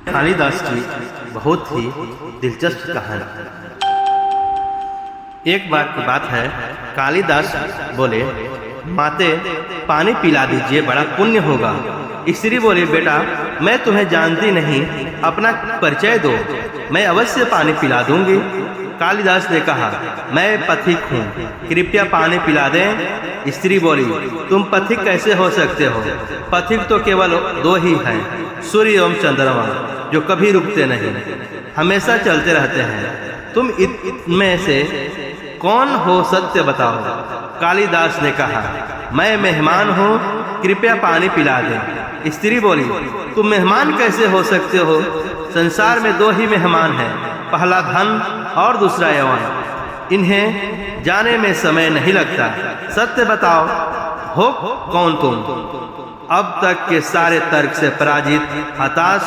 कालिदास की बहुत ही दिलचस्प कहानी। एक बार की बात है, कालिदास बोले, माते पानी पिला दीजिए, बड़ा पुण्य होगा। स्त्री बोली, बेटा मैं तुम्हें जानती नहीं, अपना परिचय दो, मैं अवश्य पानी पिला दूंगी। कालिदास ने कहा, मैं पथिक हूँ, कृपया पानी पिला दें। स्त्री बोली, तुम पथिक कैसे हो सकते हो? पथिक तो केवल दो ही हैं, सूर्य एवं चंद्रमा, जो कभी रुकते नहीं, हमेशा चलते रहते हैं। तुम इनमें से कौन हो, सत्य बताओ। कालिदास ने कहा, मैं मेहमान हूँ, कृपया पानी पिला दें। स्त्री बोली, तुम मेहमान कैसे हो सकते हो? संसार में दो ही मेहमान हैं, पहला धन और दूसरा यौवन, इन्हें जाने में समय नहीं लगता। सत्य बताओ, हो कौन तुम? अब तक के सारे तर्क से पराजित, हताश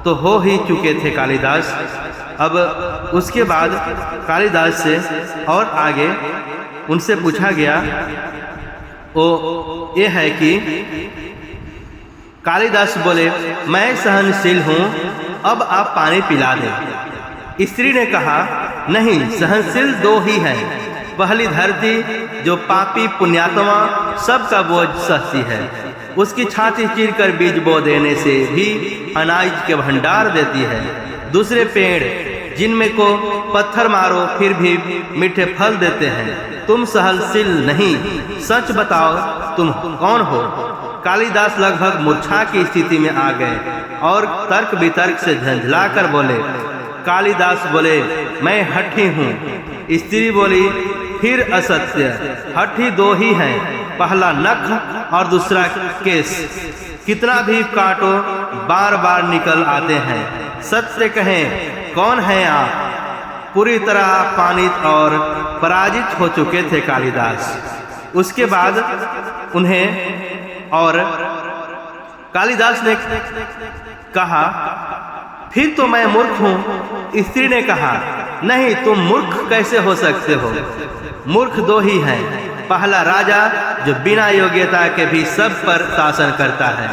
हो ही चुके थे कालिदास। अब उसके बाद कालिदास से और आगे उनसे पूछा गया, वो ये है कि कालिदास बोले, मैं सहनशील हूँ, अब आप पानी पिला दें। स्त्री ने कहा, नहीं, सहनशील दो ही हैं, पहली धरती जो पापी पुण्यात्मा सबका बोझ सहती है, उसकी छाती चीरकर बीज बो देने से भी अनाज के भंडार देती है। दूसरे पेड़ जिनमें को पत्थर मारो फिर भी मीठे फल देते हैं। तुम सहनशील नहीं, सच बताओ तुम कौन हो? कालिदास लगभग मूर्छा की स्थिति में आ गए और तर्क वितर्क से झंझलाकर बोले। कालिदास बोले, मैं हठी हूँ। स्त्री बोली, फिर असत्य, हठी दो ही हैं, पहला नख और दूसरा केस, कितना भी काटो बार बार निकल आते हैं। सत्य कहें, कौन है आप? पूरी तरह अपमानित और पराजित हो चुके थे कालिदास। उसके बाद उन्हें और कालिदास ने कहा, फिर तो मैं मूर्ख हूँ। स्त्री ने कहा, नहीं, तुम मूर्ख कैसे हो सकते हो? मूर्ख दो ही हैं, पहला राजा जो बिना योग्यता के भी सब पर शासन करता है,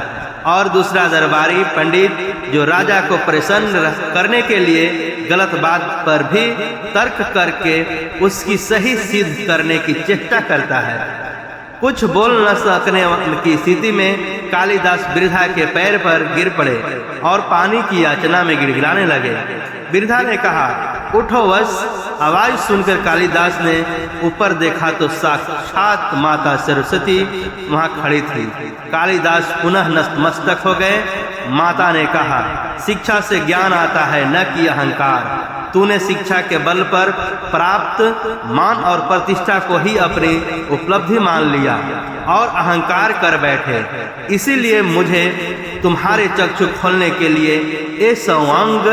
और दूसरा दरबारी पंडित जो राजा को प्रसन्न करने के लिए गलत बात पर भी तर्क करके उसकी सही सिद्ध करने की चेष्टा करता है। कुछ बोल न सकने की स्थिति में कालिदास वृद्धा के पैर पर गिर पड़े और पानी की याचना में गिड़गिड़ाने लगे। वृद्धा ने कहा, उठो वश। आवाज सुनकर कालिदास ने ऊपर देखा तो साक्षात माता सरस्वती वहां खड़ी थी। कालिदास पुनः नतमस्तक हो गए। माता ने कहा, शिक्षा से ज्ञान आता है, न कि अहंकार। तूने शिक्षा के बल पर प्राप्त मान और प्रतिष्ठा को ही अपनी उपलब्धि मान लिया और अहंकार कर बैठे। इसीलिए मुझे तुम्हारे चक्षु खोलने के लिए ये संवांग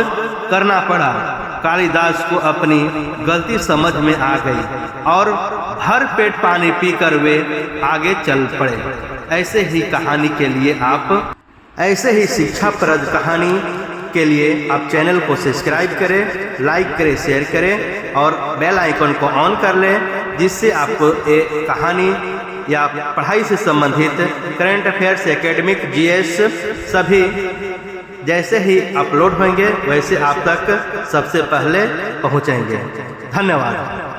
करना पड़ा। कालिदास को अपनी गलती समझ में आ गई और भर पेट पानी पीकर वे आगे चल पड़े। ऐसे ही कहानी के लिए ऐसे ही शिक्षाप्रद कहानी के लिए आप चैनल को सब्सक्राइब करें, लाइक करें, शेयर करें और बेल आइकन को ऑन कर लें, जिससे आपको ये कहानी या पढ़ाई से संबंधित करंट अफेयर्स, एकेडमिक, जीएस सभी जैसे ही अपलोड होंगे वैसे आप तक सबसे पहले पहुंचेंगे। धन्यवाद।